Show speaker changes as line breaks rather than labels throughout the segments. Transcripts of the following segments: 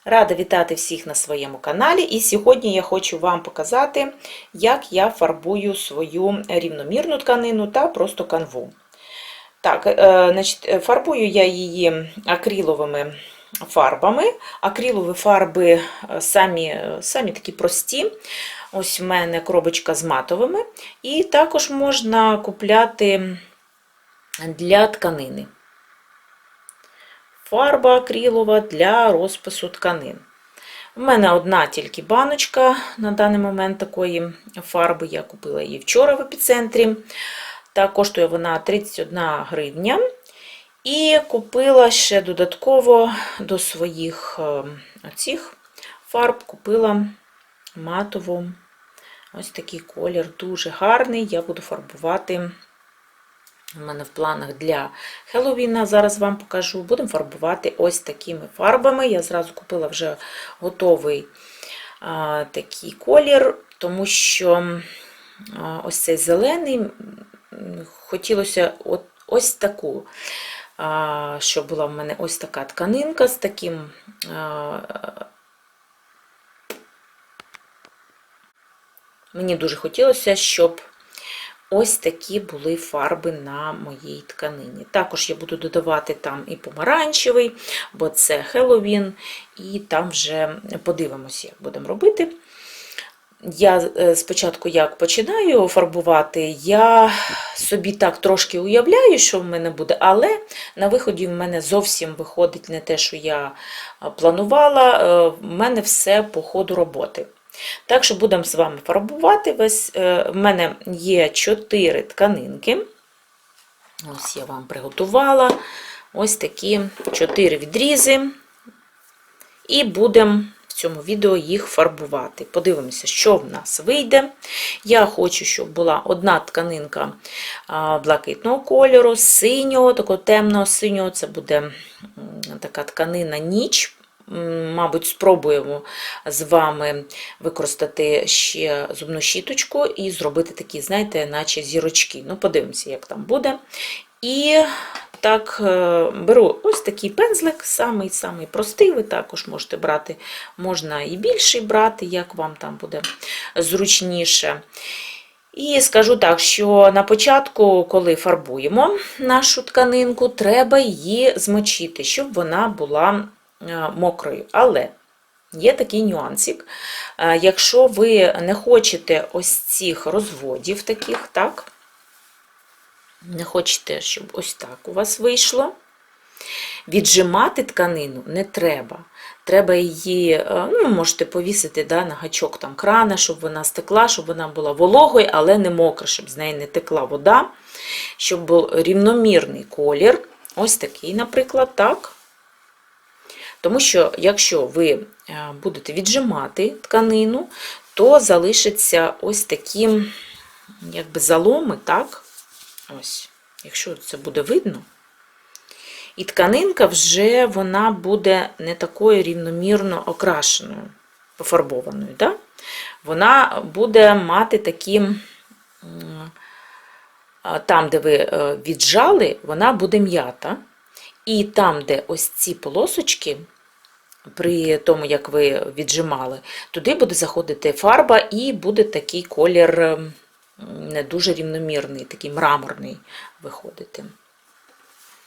Рада вітати всіх на своєму каналі. І сьогодні я хочу вам показати, як я фарбую свою рівномірну тканину та просто канву. Так, фарбую я її акриловими фарбами. Акрилові фарби самі такі прості. Ось в мене коробочка з матовими. І також можна купляти для тканини. Фарба акрилова для розпису тканин. У мене одна тільки баночка на даний момент такої фарби. Я купила її вчора в епіцентрі. Та коштує вона 31 гривня. І купила ще додатково до своїх цих фарб, купила матову. Ось такий колір, дуже гарний. Я буду фарбувати. У мене в планах для Хеллоуіна, зараз вам покажу. Будемо фарбувати ось такими фарбами. Я зразу купила вже готовий такий колір, тому що ось цей зелений, хотілося ось таку, щоб була в мене ось така тканинка з таким мені дуже хотілося, щоб ось такі були фарби на моїй тканині. Також я буду додавати там і помаранчевий, бо це Хеллоуін, і там вже подивимося, як будемо робити. Я спочатку як починаю фарбувати, я собі так трошки уявляю, що в мене буде, але на виході в мене зовсім виходить не те, що я планувала, в мене все по ходу роботи. Так що будемо з вами фарбувати. В мене є 4 тканинки. Ось я вам приготувала ось такі 4 відрізи. І будемо в цьому відео їх фарбувати. Подивимося, що в нас вийде. Я хочу, щоб була одна тканинка блакитного кольору, синього, такого темного синього. Це буде така тканина ніч. Мабуть, спробуємо з вами використати ще зубну щіточку і зробити такі, знаєте, наче зірочки. Ну, подивимося, як там буде. І так, беру ось такий пензлик, самий простий. Ви також можете брати, можна і більший брати, як вам там буде зручніше. І скажу так, що на початку, коли фарбуємо нашу тканинку, треба її змочити, щоб вона була мокрою. Але є такий нюансик. Якщо ви не хочете ось цих розводів таких, так, не хочете, щоб ось так у вас вийшло, віджимати тканину не треба. Треба її, можете повісити на гачок там крана, щоб вона стекла, щоб вона була вологою, але не мокра, щоб з неї не текла вода, щоб був рівномірний колір. Ось такий, наприклад, так. Тому що, якщо ви будете віджимати тканину, то залишаться ось такі, якби заломи, так? Ось, якщо це буде видно. І тканинка вже вона буде не такою рівномірно окрашеною, пофарбованою, да? Вона буде мати такі, там, де ви віджали, вона буде м'ята. І там, де ось ці полосочки, при тому, як ви віджимали, туди буде заходити фарба і буде такий колір не дуже рівномірний, такий мраморний виходити.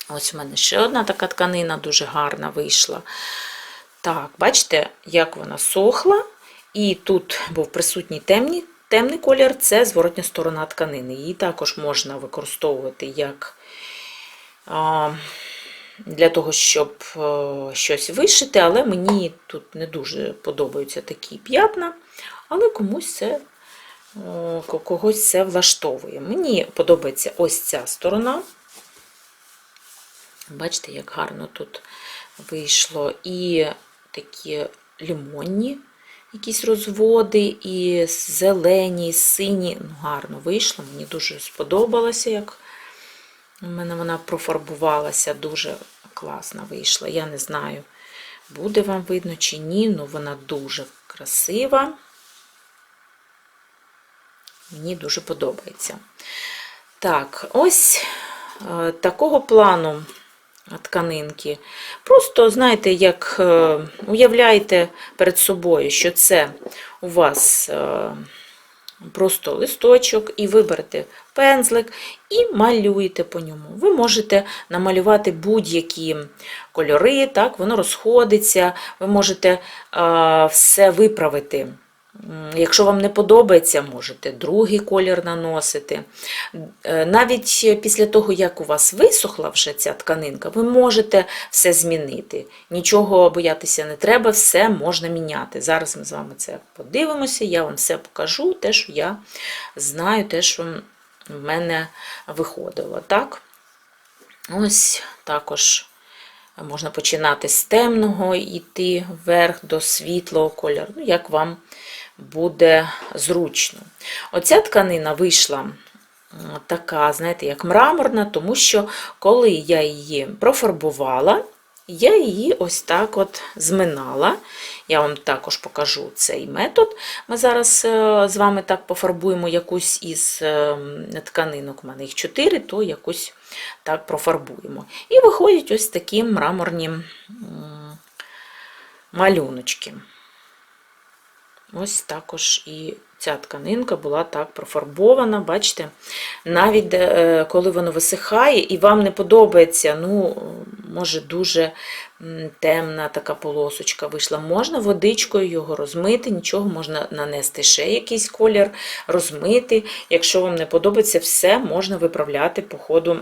Ось в мене ще одна така тканина дуже гарна вийшла. Так, бачите, як вона сохла. І тут був присутній темний колір, це зворотня сторона тканини. Її також можна використовувати як для того, щоб щось вишити, але мені тут не дуже подобаються такі п'ятна, але когось це влаштовує. Мені подобається ось ця сторона. Бачите, як гарно тут вийшло. І такі лимонні якісь розводи, і зелені, і сині. Гарно вийшло, мені дуже сподобалося, як у мене вона профарбувалася, дуже класно вийшла. Я не знаю, буде вам видно чи ні, але вона дуже красива. Мені дуже подобається. Так, ось такого плану тканинки. Просто, знаєте, як уявляєте перед собою, що це у вас просто листочок, і виберете пензлик і малюєте по ньому. Ви можете намалювати будь-які кольори, так, воно розходиться, ви можете все виправити. Якщо вам не подобається, можете другий колір наносити. Навіть після того, як у вас висохла вже ця тканинка, ви можете все змінити. Нічого боятися не треба, все можна міняти. Зараз ми з вами це подивимося, я вам все покажу, те, що я знаю, те, що в мене виходило. Так? Ось також можна починати з темного і йти вверх до світлого кольору, як вам буде зручно. Оця тканина вийшла така, знаєте, як мраморна, тому що коли я її профарбувала, я її ось так от зминала. Я вам також покажу цей метод. Ми зараз з вами так пофарбуємо якусь із тканинок, у мене їх 4, то якусь так профарбуємо. І виходять ось такі мраморні малюночки. Ось також і ця тканинка була так профарбована, бачите, навіть коли воно висихає і вам не подобається, ну, може дуже темна така полосочка вийшла, можна водичкою його розмити, нічого, можна нанести ще якийсь колір, розмити. Якщо вам не подобається, все можна виправляти по ходу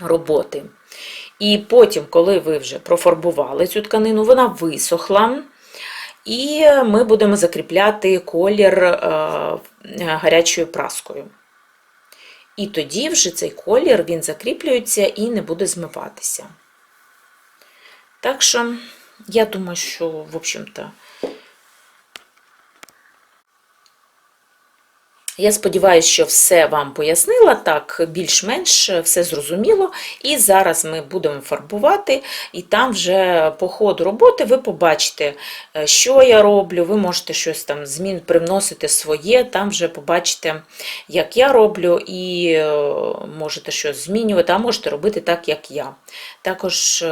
роботи. І потім, коли ви вже профарбували цю тканину, вона висохла, і ми будемо закріпляти колір гарячою праскою. І тоді вже цей колір, він закріплюється і не буде змиватися. Так що, я думаю, що, в общем-то, я сподіваюся, що все вам пояснила, так, більш-менш все зрозуміло. І зараз ми будемо фарбувати, і там вже по ходу роботи ви побачите, що я роблю, ви можете щось там привносити своє, там вже побачите, як я роблю, і можете щось змінювати, а можете робити так, як я. Також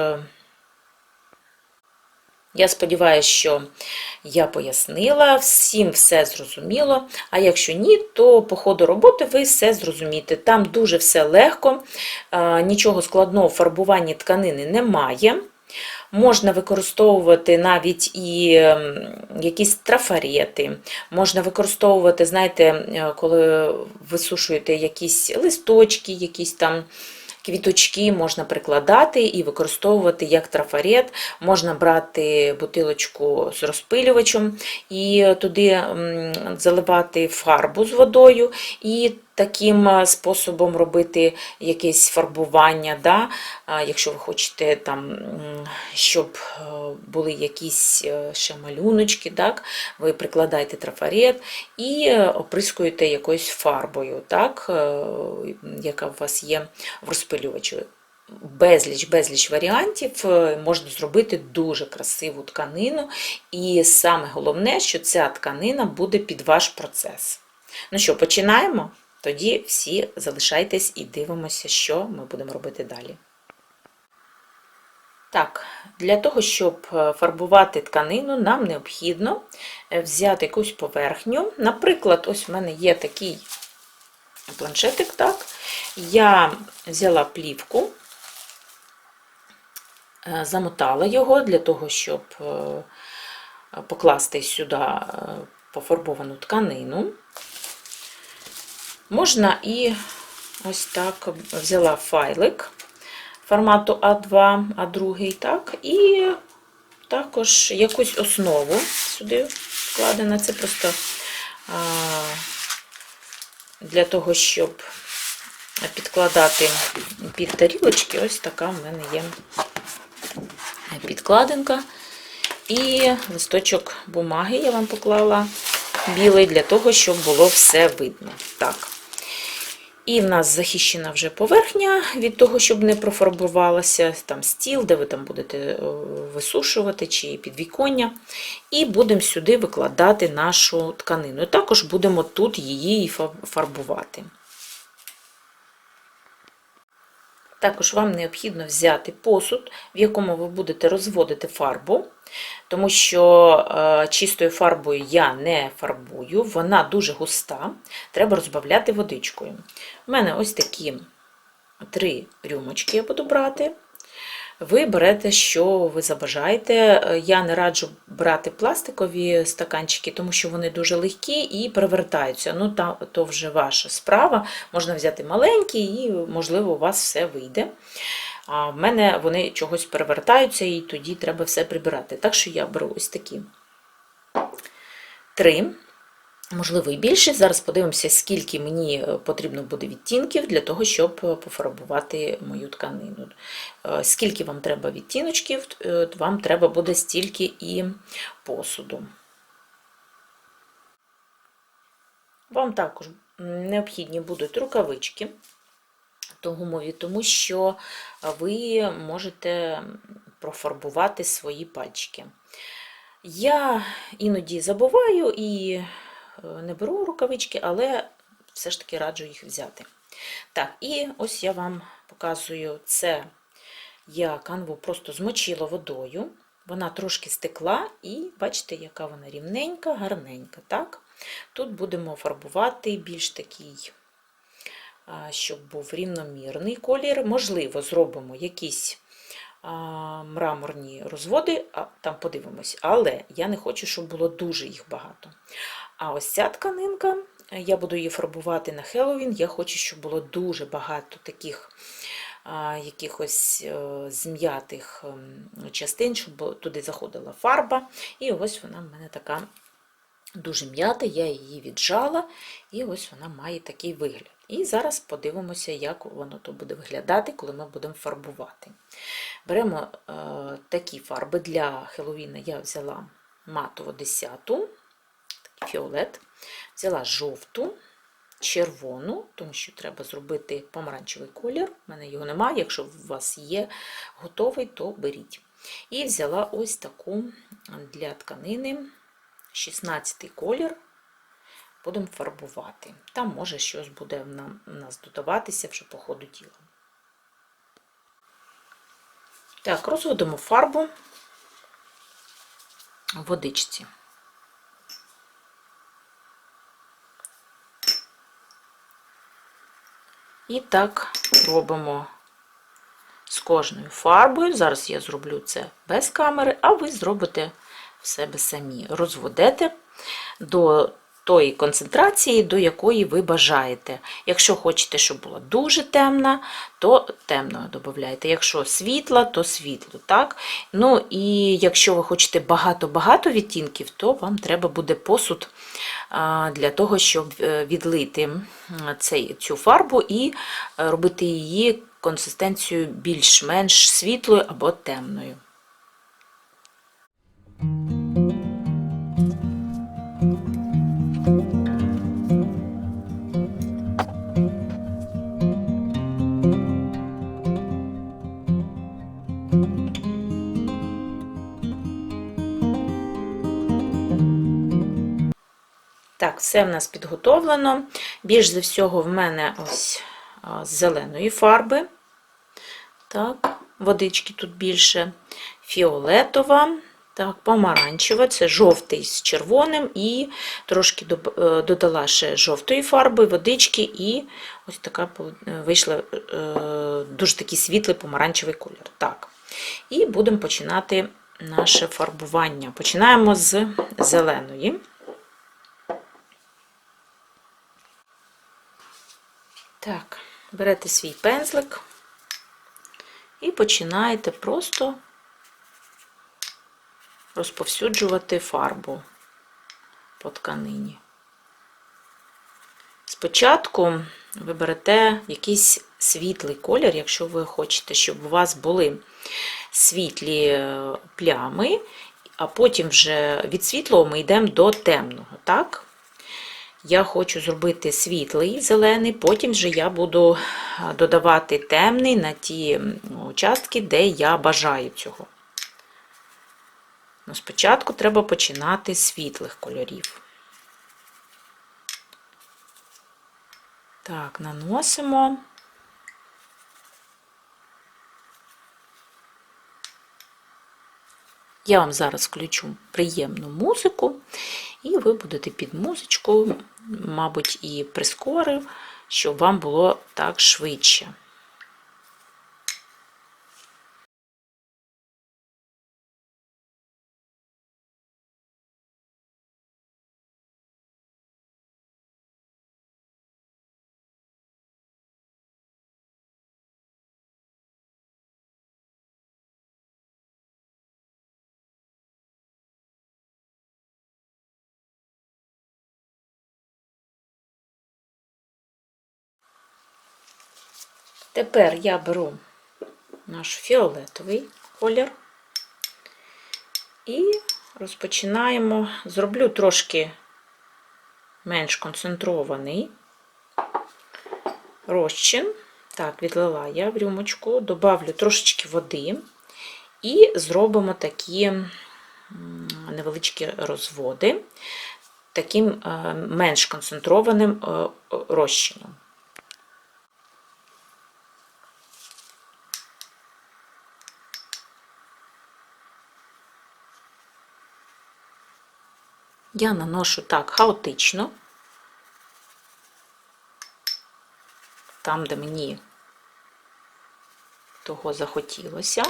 я сподіваюся, що я пояснила, всім все зрозуміло, а якщо ні, то по ходу роботи ви все зрозумієте. Там дуже все легко, нічого складного в фарбуванні тканини немає. Можна використовувати навіть і якісь трафарети, можна використовувати, знаєте, коли висушуєте якісь листочки, якісь там квіточки можна прикладати і використовувати як трафарет. Можна брати бутилочку з розпилювачем і туди заливати фарбу з водою і таким способом робити якесь фарбування. Да? Якщо ви хочете, там, щоб були якісь ще малюночки, так? Ви прикладаєте трафарет і оприскуєте якоюсь фарбою, так? Яка у вас є в розпилювачі. Безліч варіантів, можна зробити дуже красиву тканину, і саме головне, що ця тканина буде під ваш процес. Ну що, починаємо? Тоді всі залишайтесь і дивимося, що ми будемо робити далі. Так, для того, щоб фарбувати тканину, нам необхідно взяти якусь поверхню. Наприклад, ось в мене є такий планшетик, так. Я взяла плівку, замотала його для того, щоб покласти сюди пофарбовану тканину. Можна і ось так взяла файлик формату А2, А2, так, і також якусь основу сюди вкладена. Це просто для того, щоб підкладати під тарілочки, ось така в мене є підкладинка. І листочок бумаги я вам поклала білий, для того, щоб було все видно. Так. І в нас захищена вже поверхня від того, щоб не профарбувалася, там стіл, де ви там будете висушувати, чи підвіконня. І будемо сюди викладати нашу тканину. І також будемо тут її фарбувати. Також вам необхідно взяти посуд, в якому ви будете розводити фарбу, тому що чистою фарбою я не фарбую, вона дуже густа, треба розбавляти водичкою. У мене ось такі 3 рюмочки я буду брати. Ви берете, що ви забажаєте. Я не раджу брати пластикові стаканчики, тому що вони дуже легкі і перевертаються. Ну, то вже ваша справа. Можна взяти маленькі і, можливо, у вас все вийде. А в мене вони чогось перевертаються і тоді треба все прибирати. Так що я беру ось такі 3. Можливо, і більше. Зараз подивимося, скільки мені потрібно буде відтінків для того, щоб пофарбувати мою тканину. Скільки вам треба відтіночків, вам треба буде стільки і посуду. Вам також необхідні будуть рукавички гумові, тому що ви можете профарбувати свої пальчики. Я іноді забуваю і не беру рукавички, але все ж таки раджу їх взяти. Так, і ось я вам показую це. Я канву просто змочила водою, вона трошки стекла, і бачите, яка вона рівненька, гарненька. Так? Тут будемо фарбувати більш такий, щоб був рівномірний колір. Можливо, зробимо якісь мраморні розводи, там подивимось, але я не хочу, щоб було дуже їх багато. А ось ця тканинка, я буду її фарбувати на Хеллоуін, я хочу, щоб було дуже багато таких якихось зм'ятих частин, щоб туди заходила фарба. І ось вона в мене така дуже м'ята, я її віджала, і ось вона має такий вигляд. І зараз подивимося, як воно то буде виглядати, коли ми будемо фарбувати. Беремо такі фарби. Для Хеллоуіна я взяла матову 10-ту, такий фіолет, взяла жовту, червону, тому що треба зробити помаранчевий колір. У мене його немає, якщо у вас є готовий, то беріть. І взяла ось таку для тканини 16-й колір. Будемо фарбувати. Там може щось буде в нас додаватися вже по ходу діла. Так, розводимо фарбу в водичці. І так робимо з кожною фарбою. Зараз я зроблю це без камери, а ви зробите в себе самі. Розведете до тої концентрації, до якої ви бажаєте. Якщо хочете, щоб була дуже темна, то темно додавайте. Якщо світла, то світло. Так? Ну і якщо ви хочете багато-багато відтінків, то вам треба буде посуд для того, щоб відлити цю фарбу і робити її консистенцію більш-менш світлою або темною. Так, все в нас підготовлено. Більш за всього в мене ось з зеленої фарби. Так, водички тут більше. Фіолетова, так, помаранчева, це жовтий з червоним, і трошки додала ще жовтої фарби, водички, і ось така вийшла дуже такий світлий помаранчевий колір. Так, і будемо починати наше фарбування. Починаємо з зеленої. Так, берете свій пензлик і починаєте просто розповсюджувати фарбу по тканині. Спочатку ви берете якийсь світлий колір, якщо ви хочете, щоб у вас були світлі плями, а потім вже від світлого ми йдемо до темного, так? Я хочу зробити світлий зелений, потім вже я буду додавати темний на ті участки, де я бажаю цього. Ну, спочатку треба починати з світлих кольорів. Так, наносимо. Я вам зараз включу приємну музику, і ви будете під музичку, мабуть, і прискорю, щоб вам було так швидше. Тепер я беру наш фіолетовий колір і розпочинаємо. Зроблю трошки менш концентрований розчин. Так, відлила я в рюмочку, добавлю трошечки води і зробимо такі невеличкі розводи таким менш концентрованим розчином. Я наношу так хаотично, там, де мені того захотілося.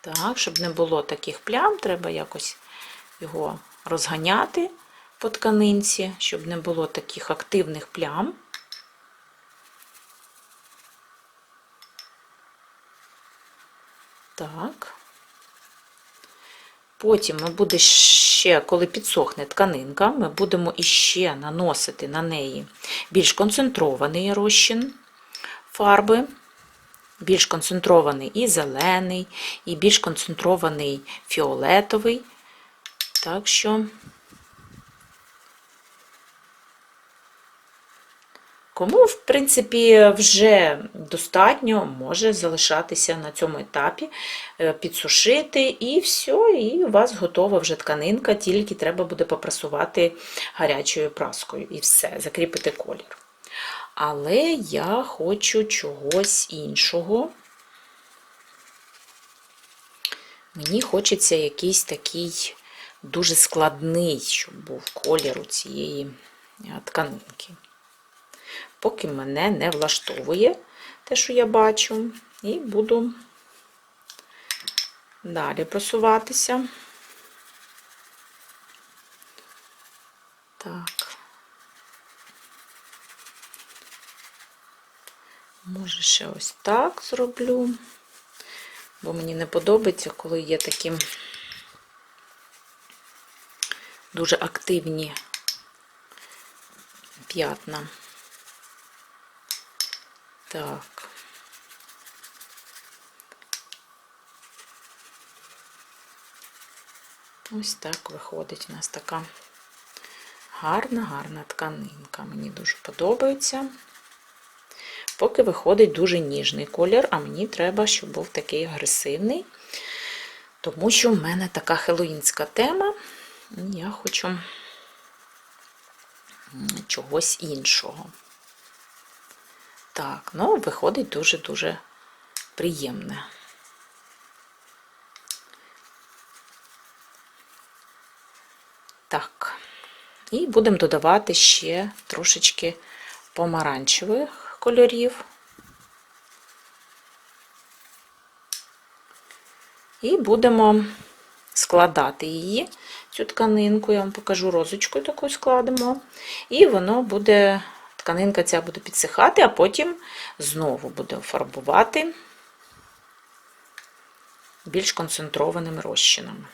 Так, щоб не було таких плям, треба якось його розганяти по тканинці, щоб не було таких активних плям. Так. Потім ми будемо ще, коли підсохне тканинка, ми будемо іще наносити на неї більш концентрований розчин фарби, більш концентрований і зелений, і більш концентрований фіолетовий. Так що, кому, в принципі, вже достатньо, може залишатися на цьому етапі, підсушити і все, і у вас готова вже тканинка, тільки треба буде попрасувати гарячою праскою і все, закріпити колір. Але я хочу чогось іншого. Мені хочеться якийсь такий дуже складний, щоб був колір у цієї тканинки. Поки мене не влаштовує те, що я бачу, і буду далі просуватися. Так. Може, ще ось так зроблю, бо мені не подобається, коли є такі дуже активні п'ятна. Так. Ось так виходить у нас така гарна тканинка. Мені дуже подобається. Поки виходить дуже ніжний колір, а мені треба, щоб був такий агресивний, тому що в мене така хеллоуінська тема, і я хочу чогось іншого. Так, ну, виходить дуже-дуже приємне. Так, і будемо додавати ще трошечки помаранчевих кольорів. І будемо складати її, цю тканинку, я вам покажу, розочкою таку складемо. І воно буде, тканинка ця буде підсихати, а потім знову будемо фарбувати більш концентрованим розчином.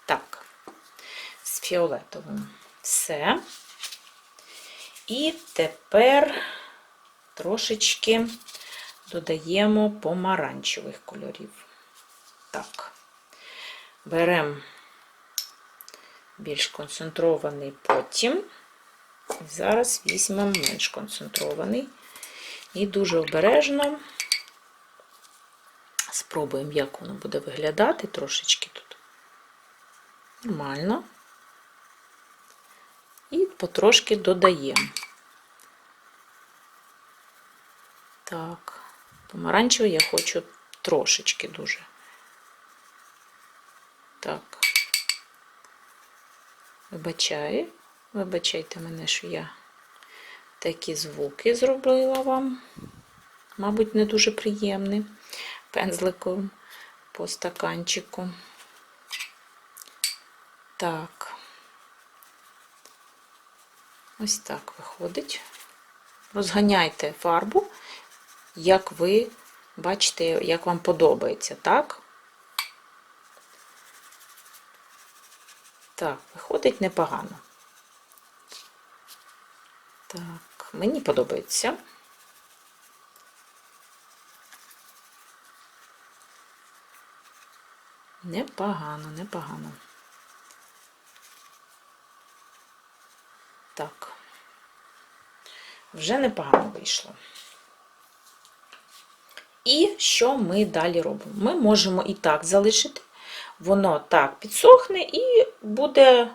Так, з фіолетовим все. І тепер трошечки додаємо помаранчевих кольорів. Так, беремо більш концентрований потім. Зараз візьмемо менш концентрований. І дуже обережно спробуємо, як воно буде виглядати. Трошечки тут нормально. І потрошки додаємо. Так, помаранчевий я хочу трошечки дуже. Так. Вибачайте мене, що я такі звуки зробила вам. Мабуть, не дуже приємні. Пензликом по стаканчику. Так. Ось так виходить. Розганяйте фарбу, як ви бачите, як вам подобається, так? Так, виходить непогано. Так, мені подобається. Непогано, непогано. Так. Вже непогано вийшло. І що ми далі робимо? Ми можемо і так залишити. Воно так підсохне і буде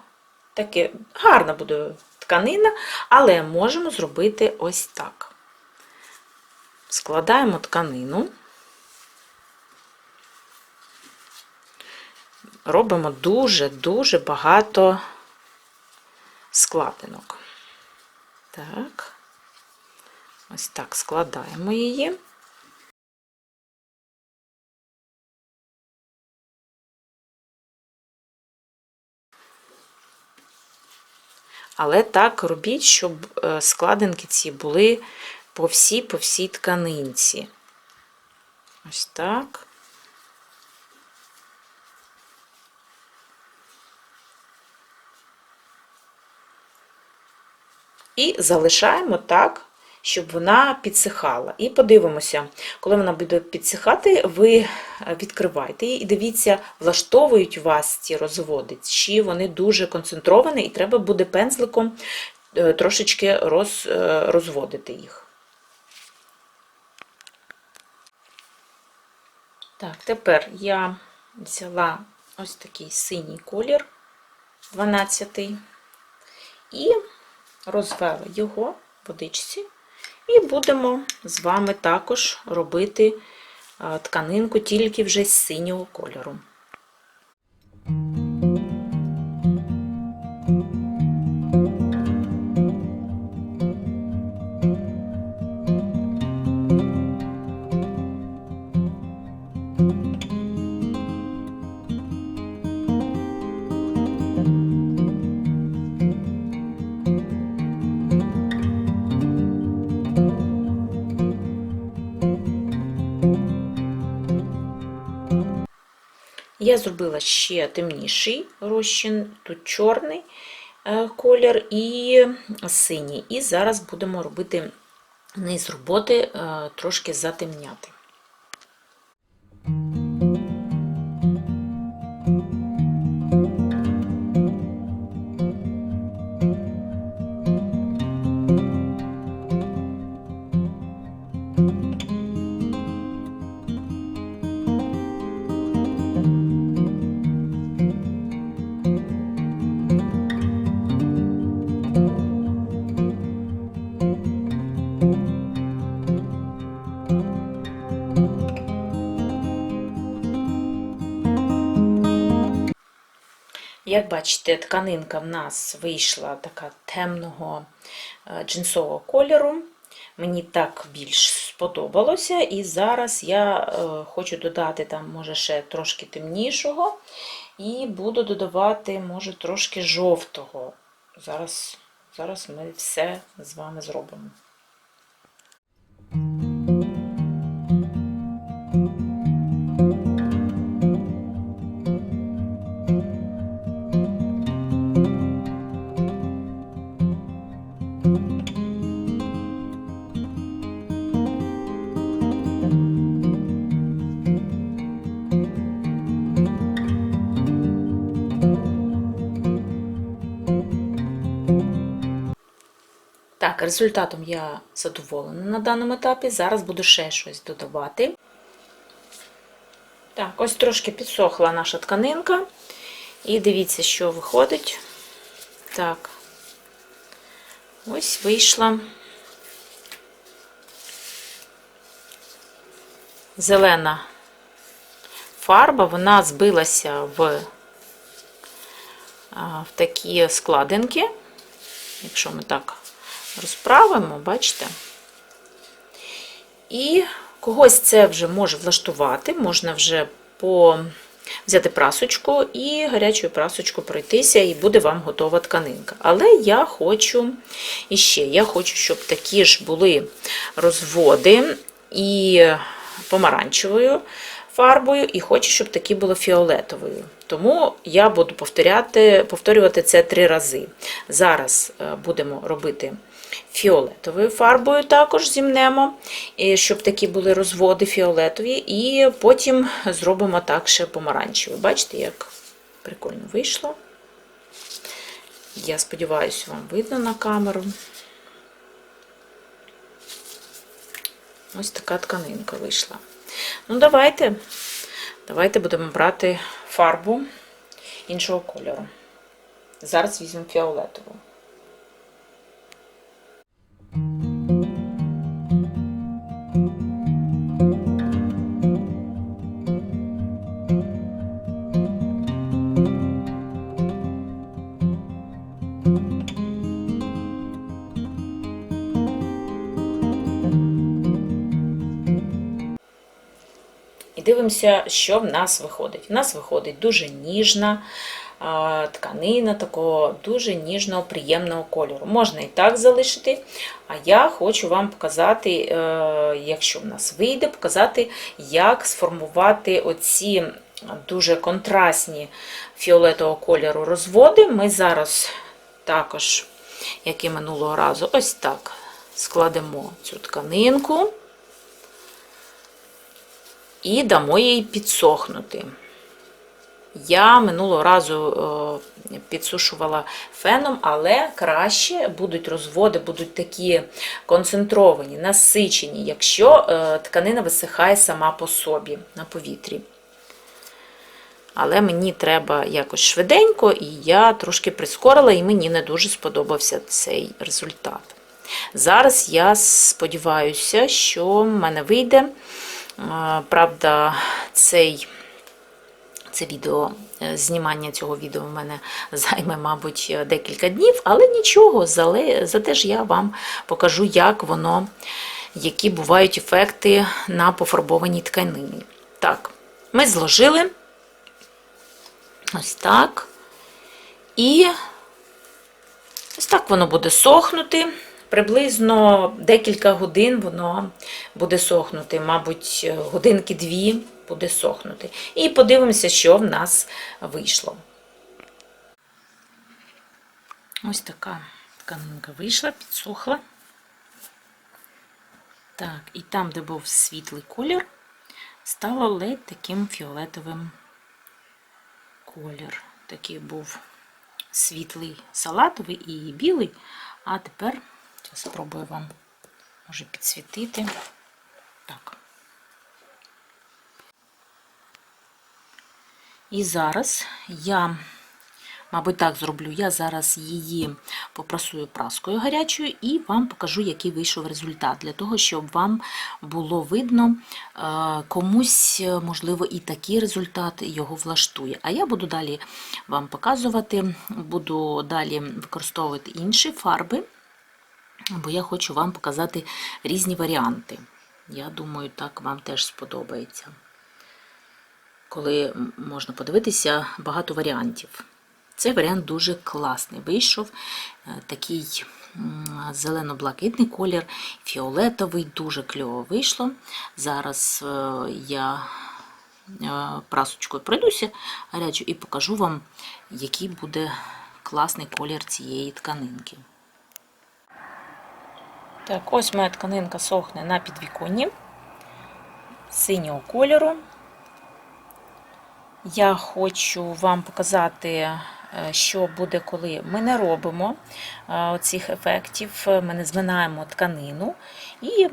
таке, гарна буде тканина, але можемо зробити ось так. Складаємо тканину, робимо дуже-дуже багато складинок. Так, ось так складаємо її. Але так робіть, щоб складинки ці були по всій тканинці. Ось так. І залишаємо так, щоб вона підсихала. І подивимося, коли вона буде підсихати, ви відкривайте її і дивіться, влаштовують вас ці розводи, чи вони дуже концентровані, і треба буде пензликом трошечки розводити їх. Так, тепер я взяла ось такий синій колір, 12-й, і розвела його в водичці. І будемо з вами також робити тканинку тільки вже з синього кольору. Я зробила ще темніший розчин, тут чорний колір і синій. І зараз будемо робити низ роботи, трошки затемняти. Як бачите, тканинка в нас вийшла така темного джинсового кольору. Мені так більш сподобалося. І зараз я хочу додати там, може, ще трошки темнішого. І буду додавати, може, трошки жовтого. Зараз ми все з вами зробимо. Так, результатом я задоволена на даному етапі. Зараз буду ще щось додавати. Так, ось трошки підсохла наша тканинка. І дивіться, що виходить. Так, ось вийшла зелена фарба, вона збилася в такі складинки. Якщо ми так розправимо, бачите? І когось це вже може влаштувати, можна вже взяти прасочку і гарячою прасочкою пройтися, і буде вам готова тканинка. Але я хочу щоб такі ж були розводи і помаранчевою фарбою, і хочу, щоб такі були фіолетовою. Тому я буду повторювати це 3 рази. Зараз будемо робити фіолетовою фарбою, також зімнемо, щоб такі були розводи фіолетові, і потім зробимо так ще помаранчевою. Бачите, як прикольно вийшло. Я сподіваюся, вам видно на камеру. Ось така тканинка вийшла. Ну, давайте будемо брати фарбу іншого кольору. Зараз візьмемо фіолетову. І дивимося, що в нас виходить. В нас виходить дуже ніжна тканина, такого дуже ніжного, приємного кольору. Можна і так залишити, а я хочу вам показати, якщо в нас вийде, показати, як сформувати оці дуже контрастні фіолетового кольору розводи. Ми зараз також, як і минулого разу, ось так складемо цю тканинку і дамо їй підсохнути. Я минулого разу підсушувала феном, але краще будуть розводи, будуть такі концентровані, насичені, якщо тканина висихає сама по собі на повітрі. Але мені треба якось швиденько, і я трошки прискорила, і мені не дуже сподобався цей результат. Зараз я сподіваюся, що в мене вийде. Правда, це відео, знімання цього відео в мене займе, мабуть, декілька днів, але нічого, зате ж я вам покажу, які бувають ефекти на пофарбованій тканині. Так, ми зложили ось так, і ось так воно буде сохнути. Приблизно декілька годин воно буде сохнути, мабуть, годинки-2 буде сохнути. І подивимося, що в нас вийшло. Ось така тканинка вийшла, підсохла. Так, і там, де був світлий колір, стало ледь таким фіолетовим колір. Такий був світлий салатовий і білий, а тепер спробую вам, може, підсвітити. Так. І зараз я, мабуть, так зроблю, я зараз її попрасую праскою гарячою і вам покажу, який вийшов результат, для того, щоб вам було видно, комусь, можливо, і такий результат його влаштує. А я буду далі вам показувати, буду далі використовувати інші фарби, бо я хочу вам показати різні варіанти. Я думаю, так вам теж сподобається, коли можна подивитися багато варіантів. Цей варіант дуже класний вийшов, такий зелено-блакитний колір, фіолетовий, дуже кльово вийшло. Зараз я прасочкою пройдуся гарячу і покажу вам, який буде класний колір цієї тканинки. Так, ось моя тканинка сохне на підвіконні синього кольору. Я хочу вам показати, що буде, коли ми не робимо цих ефектів, ми не зминаємо тканину І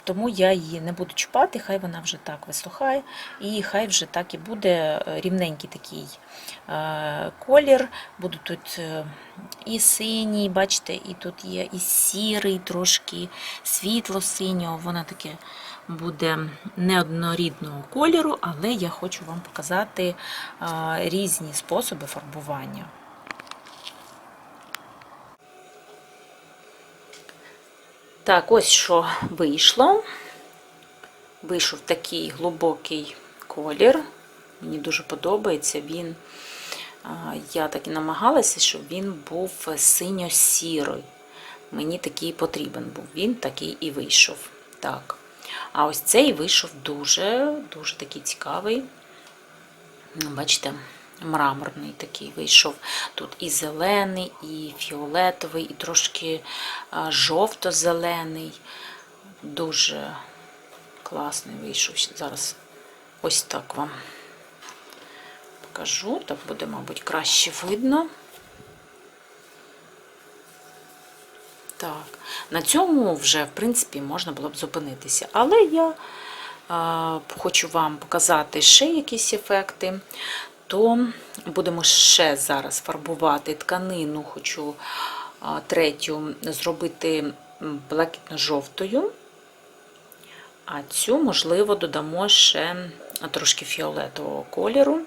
тому я її не буду чіпати, хай вона вже так висохає, і хай вже так і буде рівненький такий колір. Буде тут і синій, бачите, і тут є і сірий, трошки світло-синього, воно таке буде неоднорідного кольору, але я хочу вам показати різні способи фарбування. Так, ось що вийшло. Вийшов такий глибокий колір. Мені дуже подобається він. Я так і намагалася, щоб він був синьо-сірий. Мені такий потрібен був. Він такий і вийшов. Так. А ось цей вийшов дуже такий цікавий. Бачите, мраморний такий вийшов. Тут і зелений, і фіолетовий, і трошки жовто-зелений. Дуже класний вийшов. Зараз ось так вам покажу. Так буде, мабуть, краще видно. Так, на цьому вже, в принципі, можна було б зупинитися. Але я хочу вам показати ще якісь ефекти. То будемо ще зараз фарбувати тканину, хочу третю зробити блакитно-жовтою, а цю, можливо, додамо ще трошки фіолетового кольору,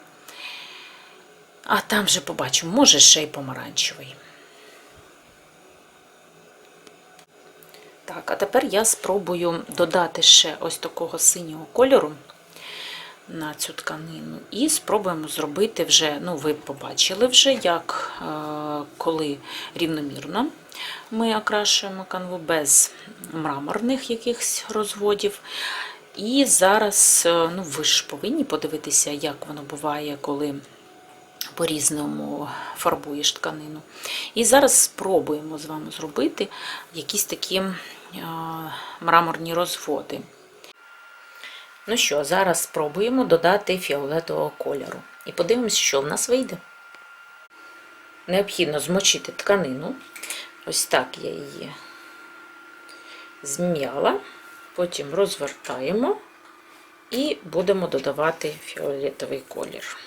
а там вже побачимо, може ще й помаранчевий. Так, а тепер я спробую додати ще ось такого синього кольору на цю тканину. І спробуємо зробити вже, ну ви побачили вже, як коли рівномірно ми окрашуємо канву без мраморних якихось розводів. І зараз, ну ви ж повинні подивитися, як воно буває, коли по-різному фарбуєш тканину. І зараз спробуємо з вами зробити якісь такі мраморні розводи. Ну що, зараз спробуємо додати фіолетового кольору. І подивимось, що в нас вийде. Необхідно змочити тканину. Ось так я її зм'яла. Потім розвертаємо і будемо додавати фіолетовий колір.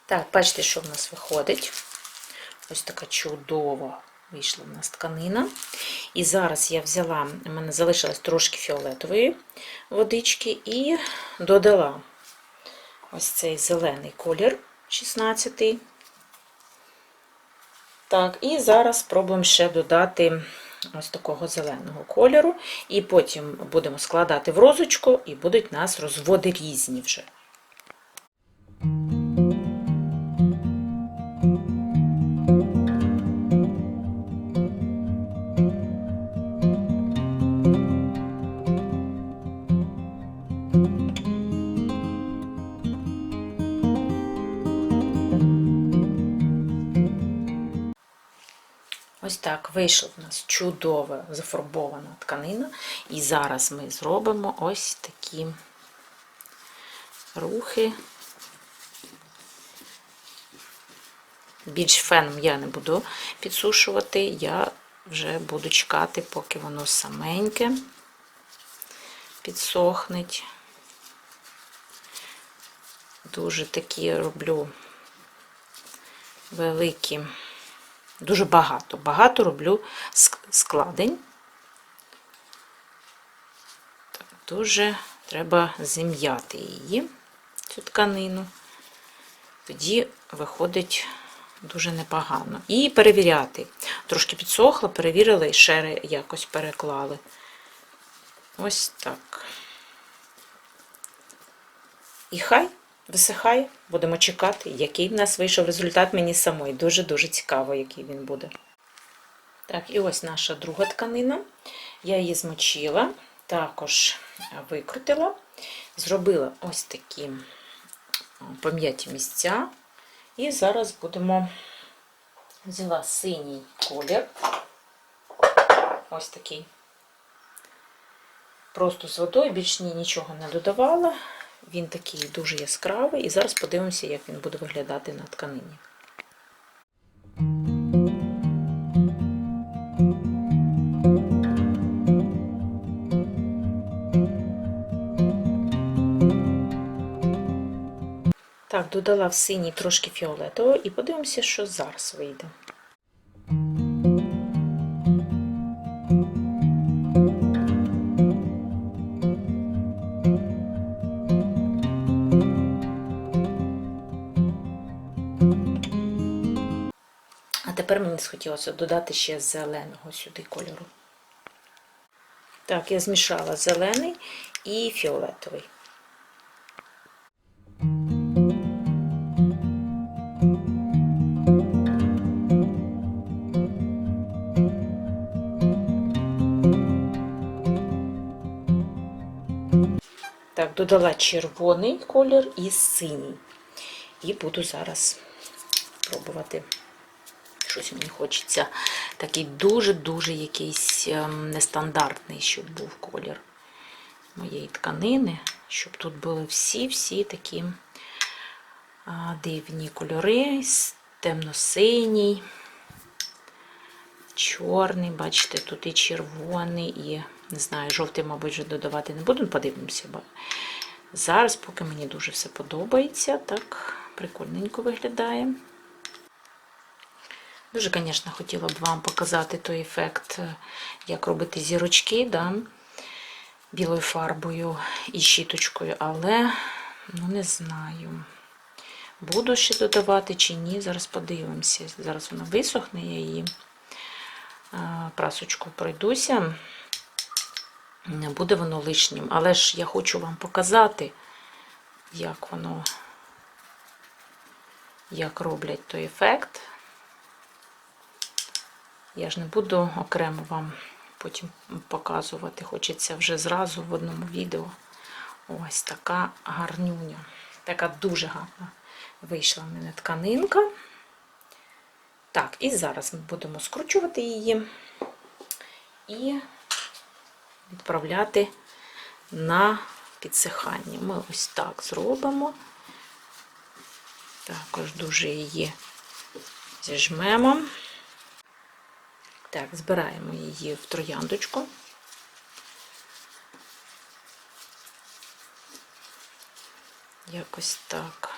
Так, бачите, що в нас виходить. Ось така чудова вийшла в нас тканина. І зараз я взяла, у мене залишилось трошки фіолетової водички і додала ось цей зелений колір 16-й. Так, і зараз спробуємо ще додати ось такого зеленого кольору. І потім будемо складати в розочку, і будуть у нас розводи різні вже. Ось так вийшла в нас чудова зафарбована тканина. І зараз ми зробимо ось такі рухи. Більш феном я не буду підсушувати, я вже буду чекати, поки воно саменьке підсохне. Дуже такі роблю великі. Дуже багато роблю складень. Так, дуже треба зім'яти її, цю тканину. Тоді виходить дуже непогано. І перевіряти. Трошки підсохло, перевірили і ще якось переклали. Ось так. І хай висихає. Будемо чекати, який в нас вийшов результат. Мені самої дуже-дуже цікаво, який він буде. Так, і ось наша друга тканина. Я її змочила, також викрутила, зробила ось такі пом'яті місця. І зараз будемо, взяла синій колір, ось такий, просто з водою, більш нічого не додавала. Він такий дуже яскравий, і зараз подивимося, як він буде виглядати на тканині. Так, додала в синій трошки фіолетового і подивимося, що зараз вийде. А тепер мені схотілося додати ще зеленого сюди кольору. Так, я змішала зелений і фіолетовий. Так, додала червоний колір і синій. І буду зараз пробувати. Щось мені хочеться такий дуже-дуже якийсь нестандартний, щоб був колір моєї тканини. Щоб тут були всі такі дивні кольори. Темно-синій, чорний, бачите, тут і червоний, і, не знаю, жовтий, мабуть, вже додавати не буду, подивимося. Зараз, поки мені дуже все подобається, так прикольненько виглядає. Дуже, звісно, хотіла б вам показати той ефект, як робити зірочки, да, білою фарбою і щіточкою, але, ну, не знаю, буду ще додавати чи ні, зараз подивимося. Зараз вона висохне, я її прасочку пройдуся, не буде воно лишнім, але ж я хочу вам показати, як воно, як роблять той ефект. Я ж не буду окремо вам потім показувати, хочеться вже зразу в одному відео. Ось така гарнюня, така дуже гарна вийшла в мене тканинка. Так, і зараз ми будемо скручувати її і відправляти на підсихання. Ми ось так зробимо. Також дуже її зіжмемо. Так, збираємо її в трояндочку. Якось так,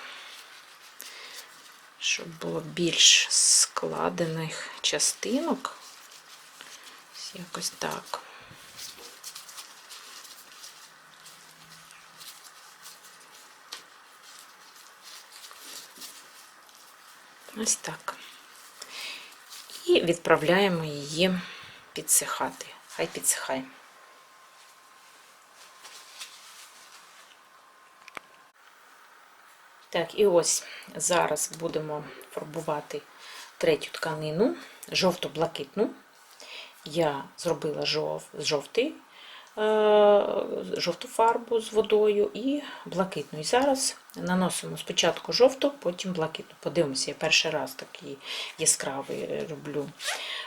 щоб було більш складених частинок. Якось так. Ось так. І відправляємо її підсихати. Хай підсихає. Так, і ось зараз будемо фарбувати третю тканину, жовто-блакитну. Я зробила жовту фарбу з водою і блакитну. І зараз наносимо спочатку жовту, потім блакитну. Подивимося, я перший раз такі яскраві роблю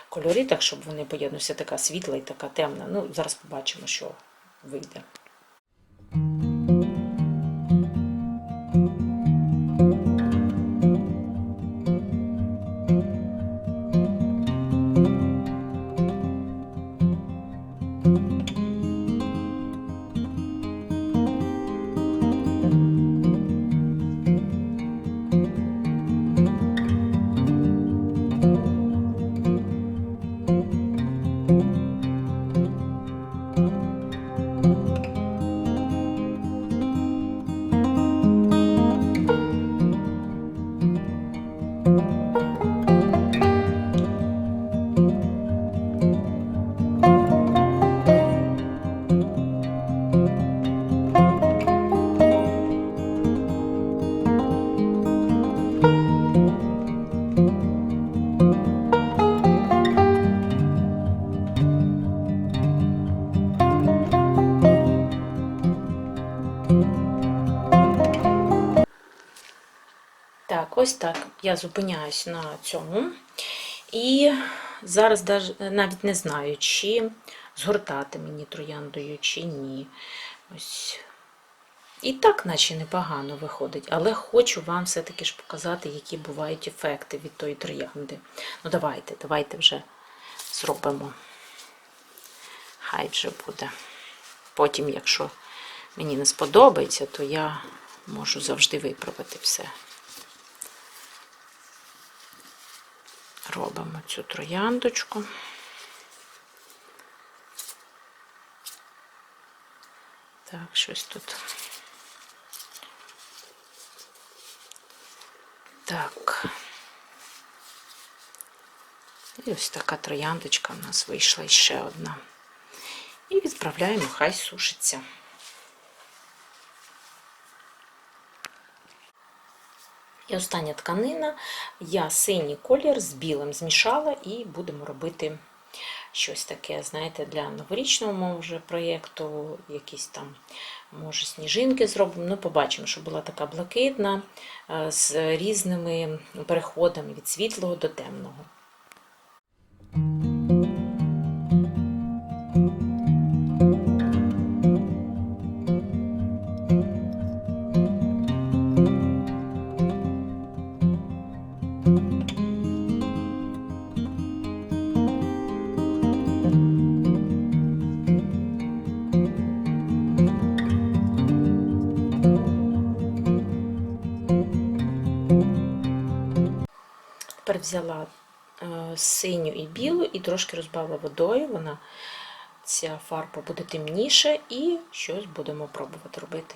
кольори, так щоб вони поєднуються, така світла і така темна. Ну, зараз побачимо, що вийде. Так, ось так. Я зупиняюсь на цьому. І зараз навіть не знаю, чи згортати мені трояндою, чи ні. Ось. І так, наче непогано виходить, але хочу вам все-таки ж показати, які бувають ефекти від тої троянди. Ну, давайте вже зробимо. Хай вже буде. Потім, якщо мені не сподобається, то я можу завжди виправити все. Робимо цю трояндочку. Так, щось тут. Так. І ось така трояндочка в нас вийшла ще одна. І відправляємо, хай сушиться. І остання тканина. Я синій колір з білим змішала і будемо робити щось таке, знаєте, для новорічного може проєкту, якісь там, може, сніжинки зробимо. Ну, побачимо, що була така блакитна, з різними переходами від світлого до темного. Тепер взяла синю і білу і трошки розбавила водою, ця фарба буде темніша і щось будемо пробувати робити.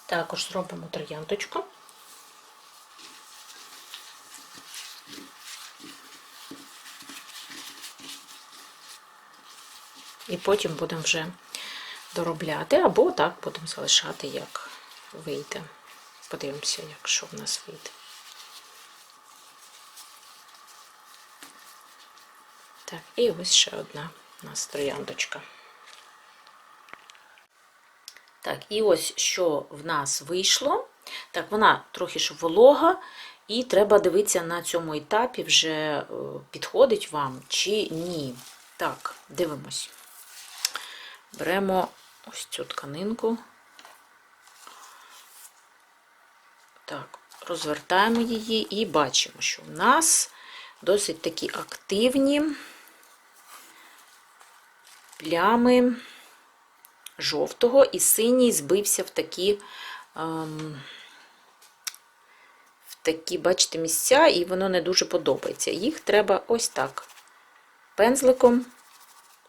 Також зробимо трояндочку. І потім будемо вже доробляти, або так будемо залишати, як вийде. Подивимося, що в нас вийде. Так, і ось ще одна у нас трояндочка. Так, і ось що в нас вийшло. Так, вона трохи ж волога, і треба дивитися на цьому етапі, вже підходить вам чи ні. Так, дивимось. Беремо ось цю тканинку. Так, розвертаємо її і бачимо, що в нас досить такі активні плями жовтого, і синій збився в такі, бачите, місця, і воно не дуже подобається. Їх треба ось так пензликом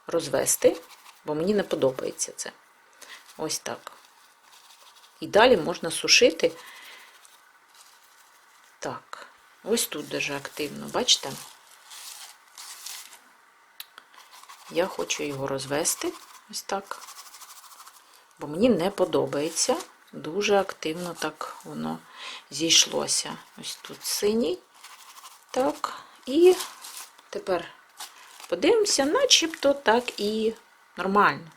розвести, бо мені не подобається це. Ось так. І далі можна сушити. Так, ось тут дуже активно, бачите? Я хочу його розвести ось так, бо мені не подобається. Дуже активно так воно зійшлося. Ось тут синій. Так, і тепер подивимося, начебто так і нормально.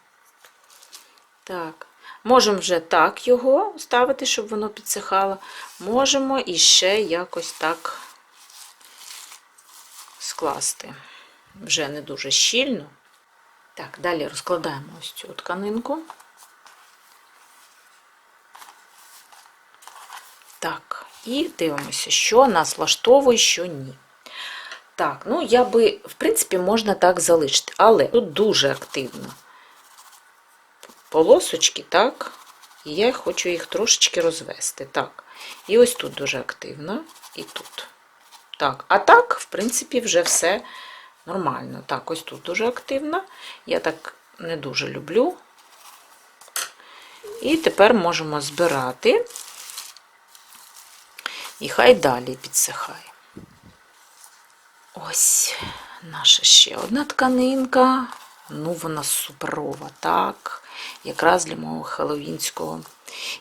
Так, можемо вже так його ставити, щоб воно підсихало. Можемо і ще якось так скласти. Вже не дуже щільно. Так, далі розкладаємо ось цю тканинку. Так, і дивимося, що нас влаштовує, що ні. Так, ну я би, в принципі, можна так залишити, але тут дуже активно полосочки, так, і я хочу їх трошечки розвести. Так, і ось тут дуже активно, і тут. Так, а так, в принципі, вже все нормально. Так, ось тут дуже активно, я так не дуже люблю. І тепер можемо збирати. І хай далі підсихає. Ось наша ще одна тканинка. Ну, вона суперова, так, якраз для мого хеллоуінського.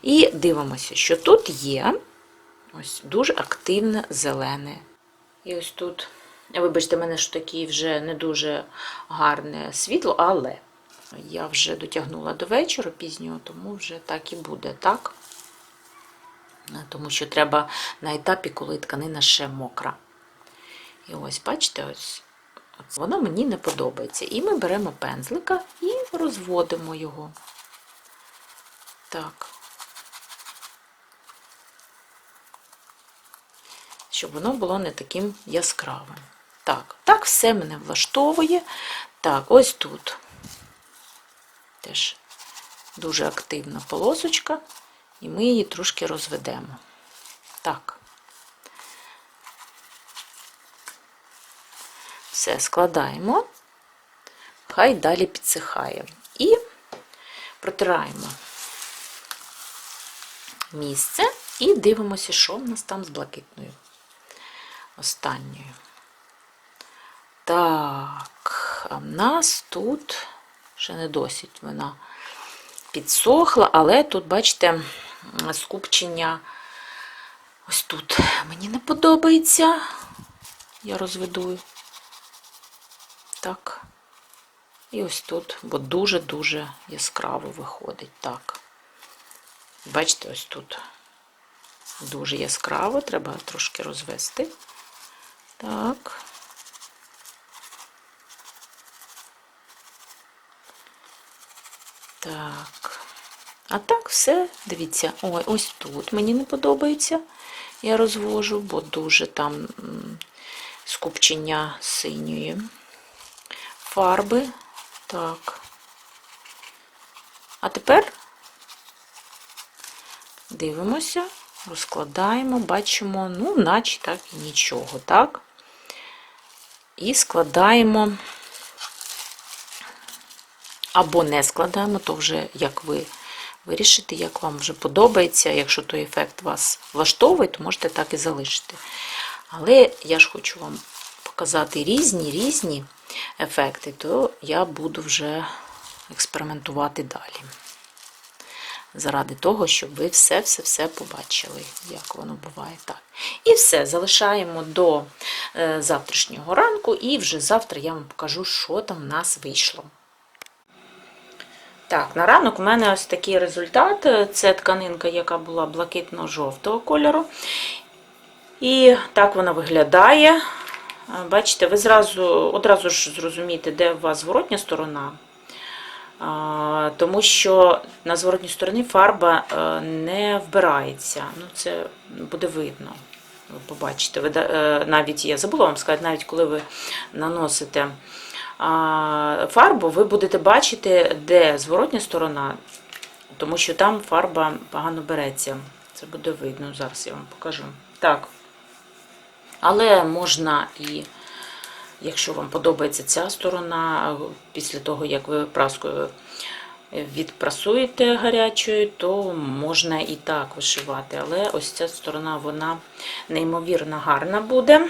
І дивимося, що тут є ось дуже активне зелене. І ось тут, вибачте, мене ж такі вже не дуже гарне світло, але я вже дотягнула до вечора пізнього, тому вже так і буде, так? Тому що треба на етапі, коли тканина ще мокра. І ось, бачите, ось воно мені не подобається. І ми беремо пензлика і розводимо його. Так. Щоб воно було не таким яскравим. Так, так все мене влаштовує. Так, ось тут теж дуже активна полосочка, і ми її трошки розведемо. Так. Все, складаємо, хай далі підсихає. І протираємо місце і дивимося, що в нас там з блакитною. Останньою. Так, а в нас тут ще не досить вона підсохла, але тут, бачите, скупчення ось тут мені не подобається. Я розведу. Так. І ось тут, бо дуже-дуже яскраво виходить. Так. Бачите, ось тут дуже яскраво, треба трошки розвести. Так. Так. А так все, дивіться, ой, ось тут мені не подобається. Я розвожу, бо дуже там скупчення синьої фарби. Так. А тепер дивимося, розкладаємо, бачимо, ну, наче так і нічого, так? І складаємо, або не складаємо, то вже як ви вирішите, як вам вже подобається. Якщо той ефект вас влаштовує, то можете так і залишити. Але я ж хочу вам показати різні ефекти, то я буду вже експериментувати далі. Заради того, щоб ви все побачили, як воно буває так. І все, залишаємо до завтрашнього ранку, і вже завтра я вам покажу, що там в нас вийшло. Так, на ранок у мене ось такий результат. Це тканинка, яка була блакитно-жовтого кольору. І так вона виглядає. Бачите, ви одразу ж зрозумієте, де у вас зворотня сторона. Тому що на зворотній стороні фарба не вбирається. Ну, це буде видно. Ви побачите. Ви, навіть, я забула вам сказати, навіть коли ви наносите фарбу, ви будете бачити, де зворотня сторона, тому що там фарба погано береться. Це буде видно, зараз я вам покажу. Так. Але можна і, якщо вам подобається ця сторона, після того, як ви праскою відпрасуєте гарячою, то можна і так вишивати. Але ось ця сторона, вона неймовірно гарна буде.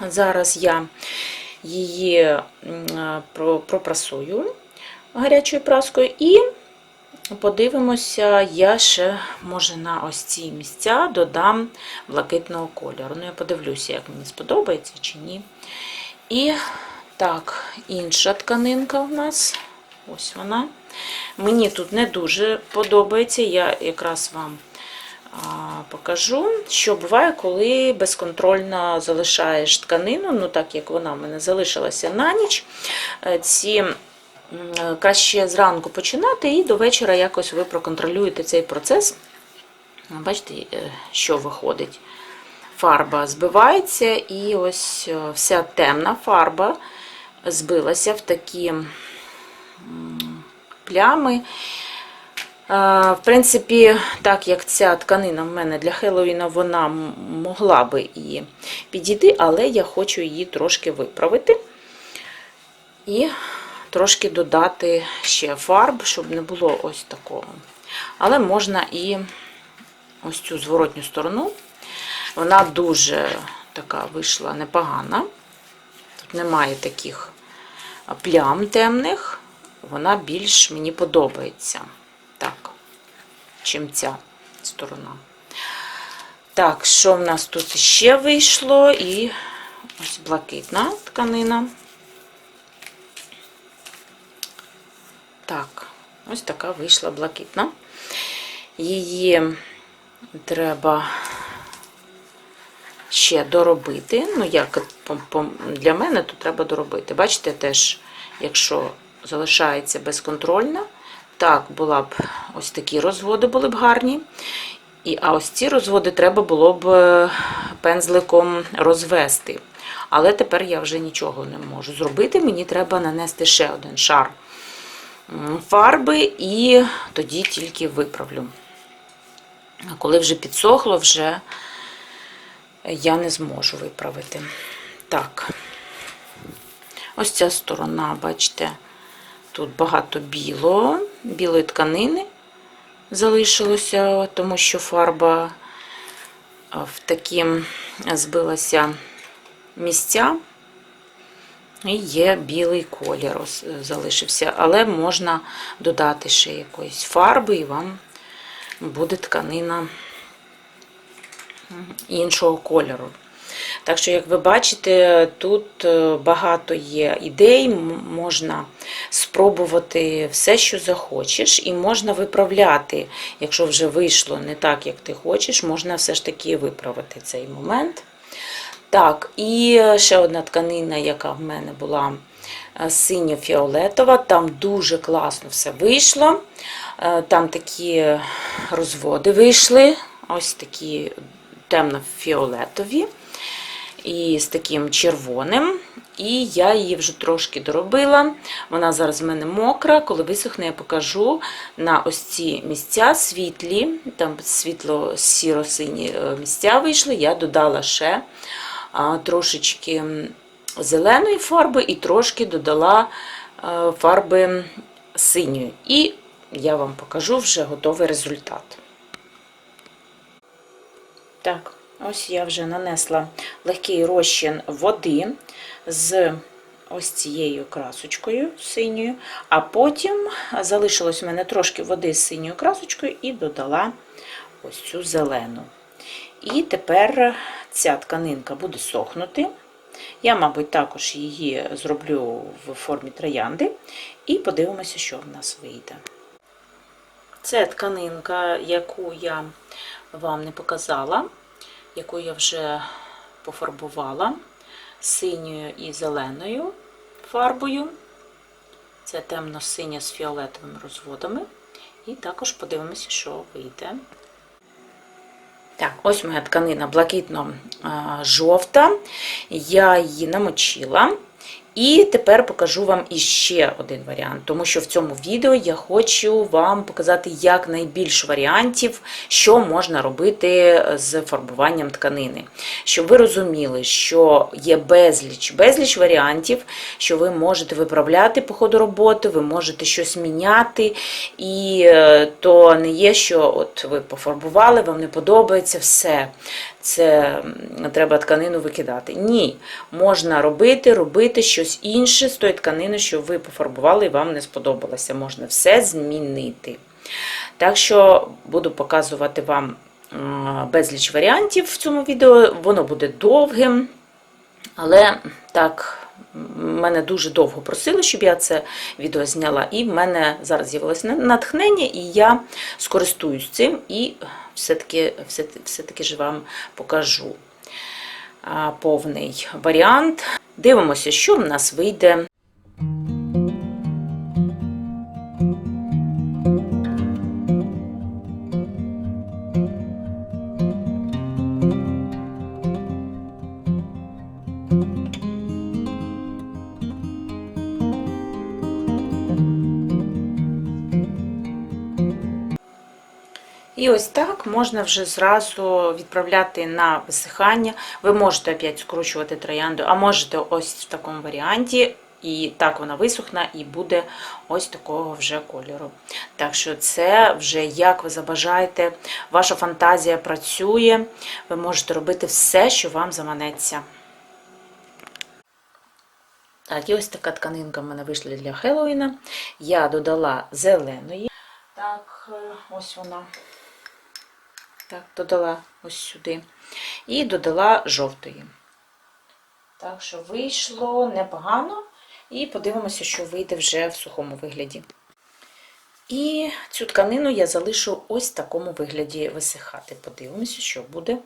Зараз я її пропрасую гарячою праскою і подивимося, я ще, може, на ось ці місця додам блакитного кольору. Ну, я подивлюся, як мені сподобається чи ні. І так, інша тканинка в нас, ось вона. Мені тут не дуже подобається, я якраз вам покажу, що буває, коли безконтрольно залишаєш тканину, ну так як вона в мене залишилася на ніч, краще зранку починати і до вечора якось ви проконтролюєте цей процес. Бачите, що виходить? Фарба збивається, і ось вся темна фарба збилася в такі плями. В принципі, так як ця тканина в мене для Хеллоуіна, вона могла би і підійти, але я хочу її трошки виправити. І трошки додати ще фарб, щоб не було ось такого. Але можна і ось цю зворотню сторону. Вона дуже така вийшла непогана. Тут немає таких плям темних. вона більш мені подобається. Так, чим ця сторона. Так, що в нас тут ще вийшло? І ось блакитна тканина. Так, ось така вийшла блакитна. Її треба ще доробити. Ну, як для мене, то треба доробити. Бачите, теж, якщо залишається безконтрольно, так, була б ось такі розводи були б гарні. А ось ці розводи треба було б пензликом розвести. Але тепер я вже нічого не можу зробити. Мені треба нанести ще один шар фарби і тоді тільки виправлю. А коли вже підсохло, вже я не зможу виправити. Так, ось ця сторона, бачите, тут багато білої тканини залишилося, тому що фарба в такі збилася місця, і є білий колір залишився, але можна додати ще якоїсь фарби, і вам буде тканина іншого кольору. Так що, як ви бачите, тут багато є ідей, можна спробувати все, що захочеш, і можна виправляти. Якщо вже вийшло не так, як ти хочеш, можна все ж таки виправити цей момент. Так, і ще одна тканина, яка в мене була синьо-фіолетова, там дуже класно все вийшло. Там такі розводи вийшли, ось такі темно-фіолетові і з таким червоним. І я її вже трошки доробила. Вона зараз в мене мокра. Коли висохне, я покажу на ось ці місця світлі, там світло-сіро-сині місця вийшли. Я додала ще трошечки зеленої фарби і трошки додала фарби синьої. І я вам покажу вже готовий результат. Так, ось я вже нанесла легкий розчин води з ось цією красочкою синьою, а потім залишилось у мене трошки води з синьою красочкою і додала ось цю зелену. І тепер ця тканинка буде сохнути. Я, мабуть, також її зроблю в формі троянди і подивимося, що в нас вийде. Це тканинка, яку я вам не показала, яку я вже пофарбувала синьою і зеленою фарбою. Це темно-синя з фіолетовими розводами. І також подивимося, що вийде. Так, ось моя тканина блакитно-жовта. Я її намочила. І тепер покажу вам іще один варіант, тому що в цьому відео я хочу вам показати якнайбільше варіантів, що можна робити з фарбуванням тканини. Щоб ви розуміли, що є безліч варіантів, що ви можете виправляти по ходу роботи, ви можете щось міняти, і то не є, що от ви пофарбували, вам не подобається, все. Це треба тканину викидати. Ні, можна робити щось інше з тої тканини, що ви пофарбували і вам не сподобалося. Можна все змінити. Так що буду показувати вам безліч варіантів в цьому відео. Воно буде довгим, але так, мене дуже довго просили, щоб я це відео зняла. І в мене зараз з'явилося натхнення, і я скористуюсь цим і все-таки ж вам покажу повний варіант. Дивимося, що в нас вийде. І ось так можна вже зразу відправляти на висихання. Ви можете опять скручувати троянду, а можете ось в такому варіанті. І так вона висохне і буде ось такого вже кольору. Так що це вже як ви забажаєте. Ваша фантазія працює. Ви можете робити все, що вам заманеться. Так, і ось така тканинка в мене вийшла для Хеллоуіна. Я додала зеленої. Так, ось вона. Так, додала ось сюди. І додала жовтої. Так що вийшло непогано. І подивимося, що вийде вже в сухому вигляді. І цю тканину я залишу ось в такому вигляді висихати. Подивимося, що буде.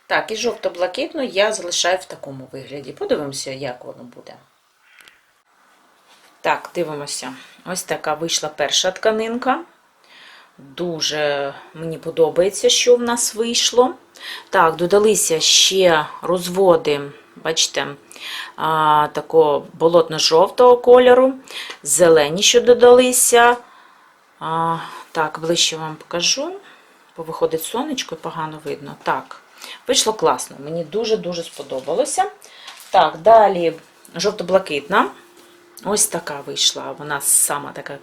Так, і жовто-блакитну я залишаю в такому вигляді. Подивимося, як воно буде. Так, дивимося. Ось така вийшла перша тканинка. Дуже мені подобається, що в нас вийшло. Так, додалися ще розводи, бачите, такого болотно-жовтого кольору. Зелені, що додалися. Так, ближче вам покажу. Бо виходить сонечко і погано видно. Так, вийшло класно. Мені дуже-дуже сподобалося. Так, далі жовто-блакитна. Ось така вийшла. Вона сама така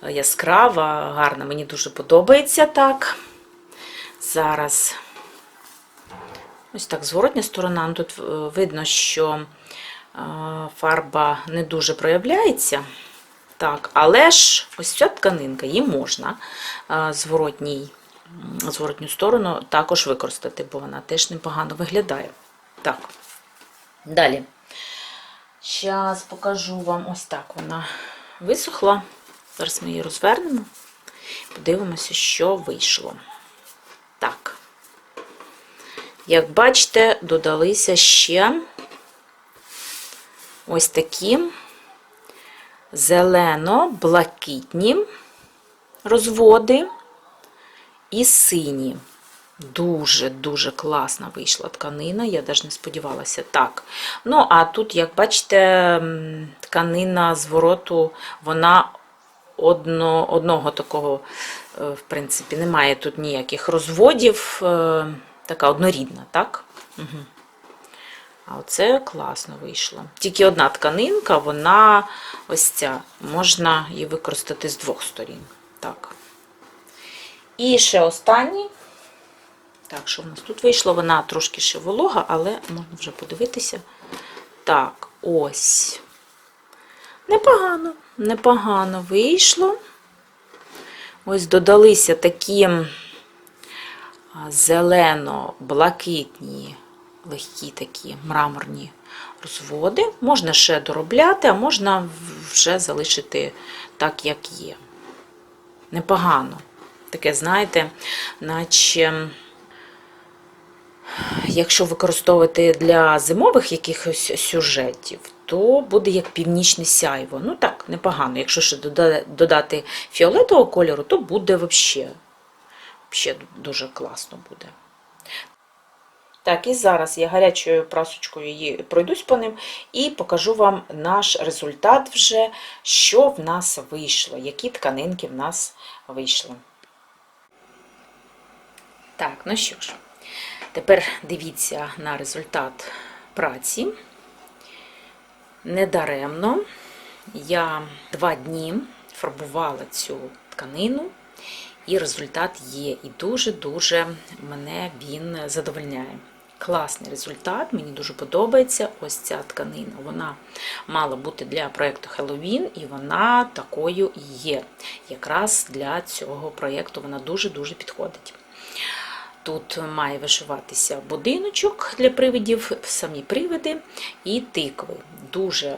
яскрава, гарна. Мені дуже подобається так. Зараз ось так зворотня сторона. Тут видно, що фарба не дуже проявляється. Так, але ж ось ця тканинка, її можна зворотню сторону також використати, бо вона теж непогано виглядає. Так, далі. Зараз покажу вам, ось так вона висохла. Зараз ми її розвернемо, подивимося, що вийшло. Так, як бачите, додалися ще ось такі зелено-блакитні розводи і сині. Дуже-дуже класна вийшла тканина, я навіть не сподівалася. Так. Ну, а тут, як бачите, тканина звороту, вона одного такого, в принципі, немає тут ніяких розводів, така однорідна, так? Угу. А оце класно вийшло. Тільки одна тканинка, вона ось ця, можна її використати з двох сторін. Так. І ще останній. Так, що в нас тут вийшло? Вона трошки ще волога, але можна вже подивитися. Так, ось. Непогано вийшло. Ось додалися такі зелено-блакитні, легкі такі мраморні розводи. Можна ще доробляти, а можна вже залишити так, як є. Непогано. Таке, знаєте, наче, якщо використовувати для зимових якихось сюжетів, то буде як північне сяйво. Ну так, непогано. Якщо ще додати фіолетового кольору, то буде взагалі дуже класно буде. Так, і зараз я гарячою прасочкою її пройдусь по ним і покажу вам наш результат вже, що в нас вийшло, які тканинки в нас вийшли. Так, ну що ж, тепер дивіться на результат праці. Недаремно я 2 дні фарбувала цю тканину, і результат є. І дуже-дуже мене він задовольняє. Класний результат, мені дуже подобається. Ось ця тканина, вона мала бути для проєкту Хеллоуін, і вона такою і є. Якраз для цього проєкту вона дуже-дуже підходить. Тут має вишиватися будиночок для привидів, самі привиди і тикви. Дуже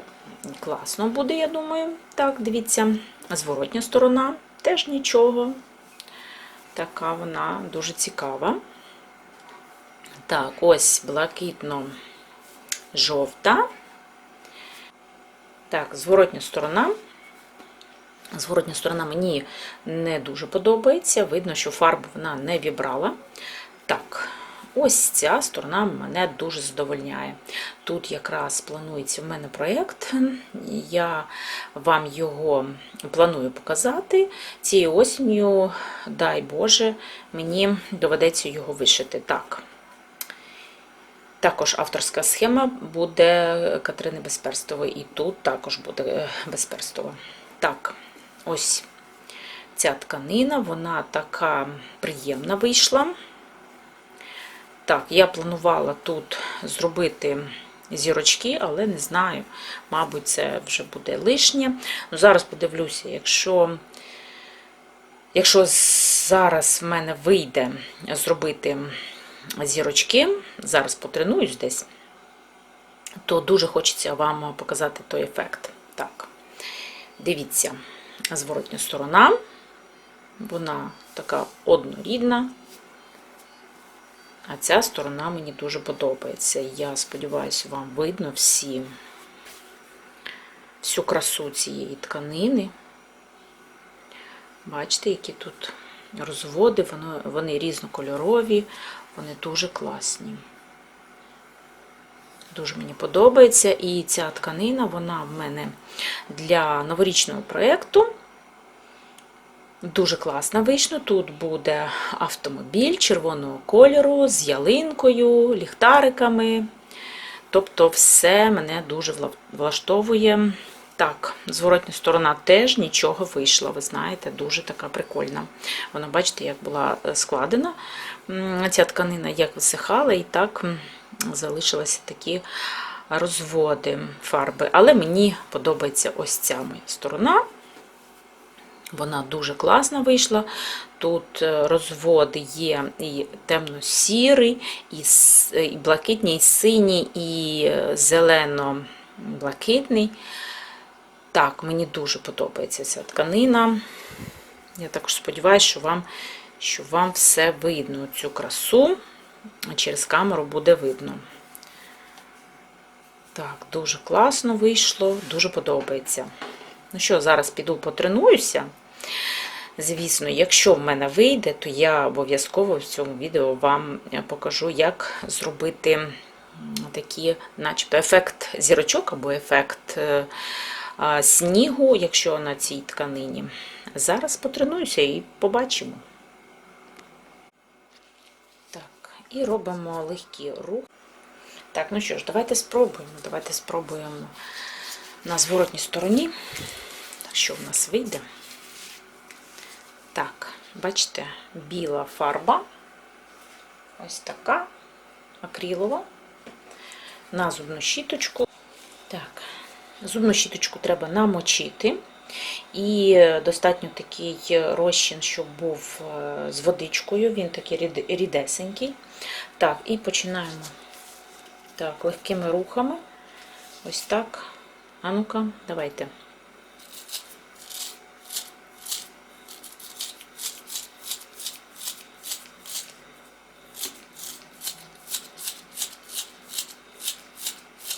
класно буде, я думаю. Так, дивіться, зворотня сторона теж нічого. Така вона дуже цікава. Так, ось блакитно-жовта. Так, зворотня сторона. Зворотня сторона мені не дуже подобається. Видно, що фарбу вона не вібрала. Так, ось ця сторона мене дуже задовольняє. Тут якраз планується в мене проєкт. Я вам його планую показати. Цією осінню, дай Боже, мені доведеться його вишити. Так. Також авторська схема буде Катерини Безперстової, і тут також буде Безперстова. Так, ось ця тканина, вона така приємна вийшла. Так, я планувала тут зробити зірочки, але не знаю, мабуть, це вже буде лишнє. Ну, зараз подивлюся, якщо зараз в мене вийде зробити зірочки, зараз потренуюсь десь, то дуже хочеться вам показати той ефект. Так, дивіться, зворотня сторона, вона така однорідна, а ця сторона мені дуже подобається. Я сподіваюся, вам видно всю красу цієї тканини. Бачите, які тут розводи, вони різнокольорові, вони дуже класні. Дуже мені подобається. І ця тканина, вона в мене для новорічного проєкту. Дуже класно вийшло. Тут буде автомобіль червоного кольору з ялинкою, ліхтариками. Тобто все мене дуже влаштовує. Так, зворотня сторона теж нічого вийшла, ви знаєте, дуже така прикольна. Вона, бачите, як була складена. Ця тканина як висихала, і так залишилися такі розводи фарби. Але мені подобається ось ця моя сторона. Вона дуже класно вийшла. Тут розводи є і темно-сірий, і блакитний, і синій, і зелено-блакитний. Так, мені дуже подобається ця тканина. Я також сподіваюся, що вам все видно, цю красу. Через камеру буде видно. Так, дуже класно вийшло, дуже подобається. Ну що, зараз піду потренуюся. Звісно, якщо в мене вийде, то я обов'язково в цьому відео вам покажу, як зробити такий, начебто, ефект зірочок або ефект снігу, якщо на цій тканині. Зараз потренуюся і побачимо. Так, і робимо легкий рух. Так, ну що ж, давайте спробуємо на зворотній стороні. Так, що в нас вийде? Так, бачите, біла фарба, ось така, акрилова, на зубну щіточку. Так, зубну щіточку треба намочити, і достатньо такий розчин, щоб був з водичкою, він такий рідесенький. Так, і починаємо так, легкими рухами, ось так. А ну-ка, давайте.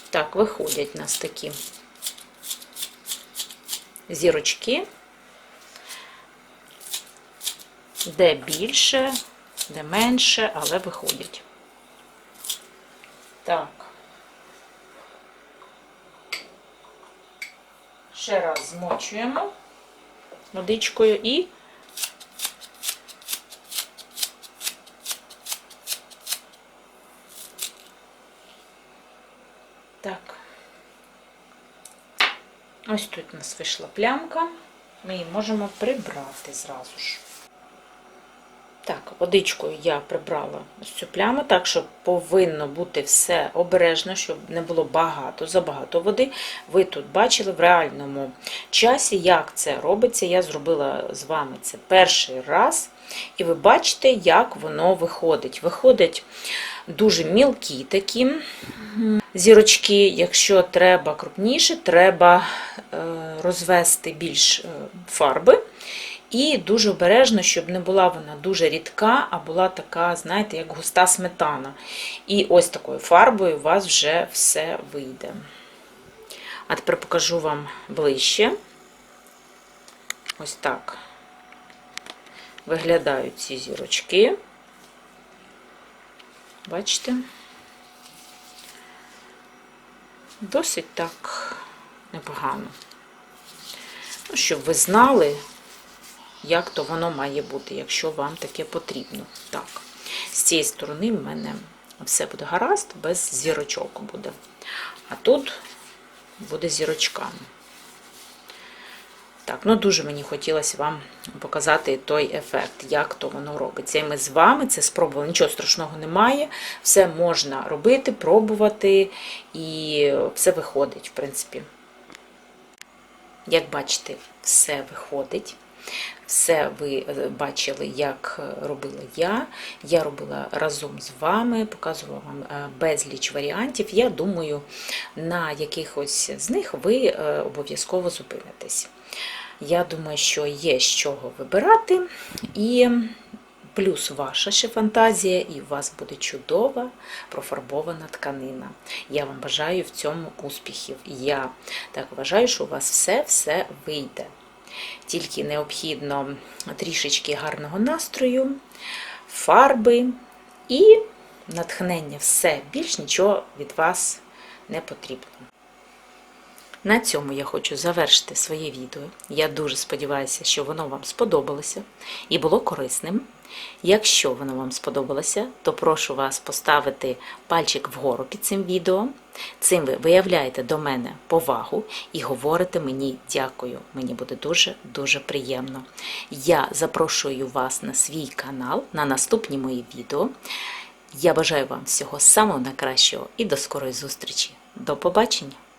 Так, виходять у нас такі зірочки, де більше, де менше, але виходять. Так. Ще раз змочуємо водичкою і так. Ось тут у нас вийшла плямка, ми її можемо прибрати зразу ж. Так, водичкою я прибрала ось цю пляму, так що повинно бути все обережно, щоб не було забагато води. Ви тут бачили в реальному часі, як це робиться. Я зробила з вами це перший раз. І ви бачите, як воно виходить. Виходять дуже мілкі такі зірочки. Якщо треба крупніше, треба розвести більш фарби. І дуже обережно, щоб не була вона дуже рідка, а була така, знаєте, як густа сметана. І ось такою фарбою у вас вже все вийде. А тепер покажу вам ближче. Ось так виглядають ці зірочки. Бачите? Досить так непогано. Ну, щоб ви знали, як то воно має бути, якщо вам таке потрібно. Так, з цієї сторони в мене все буде гаразд, без зірочок буде. А тут буде зірочками. Так, ну дуже мені хотілося вам показати той ефект, як то воно робиться. І ми з вами це спробували, нічого страшного немає, все можна робити, пробувати, і все виходить, в принципі. Як бачите, все виходить. Все ви бачили, як робила я. Я робила разом з вами, показувала вам безліч варіантів. Я думаю, на якихось з них ви обов'язково зупинитесь. Я думаю, що є з чого вибирати. І плюс ваша ще фантазія, і у вас буде чудова профарбована тканина. Я вам бажаю в цьому успіхів. Я так вважаю, що у вас все вийде. Тільки необхідно трішечки гарного настрою, фарби і натхнення. Все, більш нічого від вас не потрібно. На цьому я хочу завершити своє відео. Я дуже сподіваюся, що воно вам сподобалося і було корисним. Якщо воно вам сподобалося, то прошу вас поставити пальчик вгору під цим відео. Цим ви виявляєте до мене повагу і говорите мені дякую. Мені буде дуже приємно. Я запрошую вас на свій канал, на наступні мої відео. Я бажаю вам всього самого найкращого і до скорої зустрічі. До побачення!